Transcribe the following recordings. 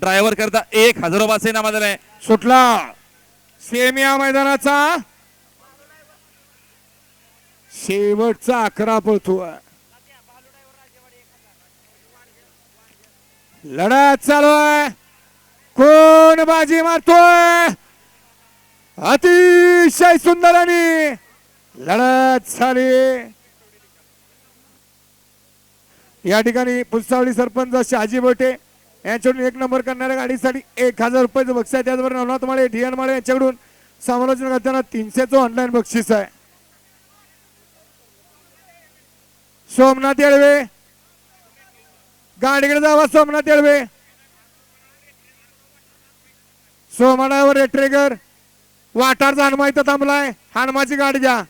Driver करता 1000 रुपयाचे इनाम दिले. सुटला सेमिया मैदानाचा शेवटचा 11 पळतोय. लढत चालू आहे. कोण बाजी मारतोय. अतिशय सुंदर आणि लढत झाली. या ठिकाणी पुसावळी सरपंच शहाजी बोटे यांच्याकडून 1 नंबर करणाऱ्या गाडीसाठी 1000 रुपयाचं बक्षीस आहे. त्याचबरोबर नवनाथ माळे ढियान माळे यांच्याकडून समालोचन करताना 300चं ऑनलाईन बक्षीस आहे. सोमनाथ येळवे गाडीकडे जावा. सोमनाथ येळवे सोमनावर रेट्रेगर वाटारचा हनुमा इथं थांबलाय. हनुमाची गाडी द्या.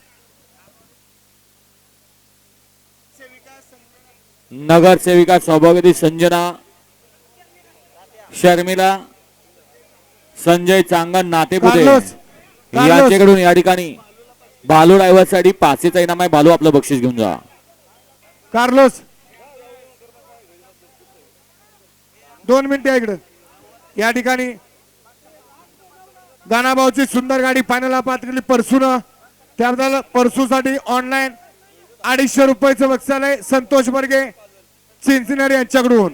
नगरसेविका सौभाग्यवती संजना शर्मिला संजय चांगण नातेपुते कार्लोस यांच्याकडून या ठिकाणी बालू ड्रायव्हर साठी 500चं इनाम आहे. बालू आपलं बक्षीस घेऊन जा. कार्लोस 2 मिनिटे इकडे. या ठिकाणी गाणाभाऊची सुंदर गाडी फायनलला पात्र परसून त्याबद्दल परसूसाठी ऑनलाईन 250 रुपयाचं बक्षीस आहे. संतोष बर्गे चिंचनेर यांच्याकडून.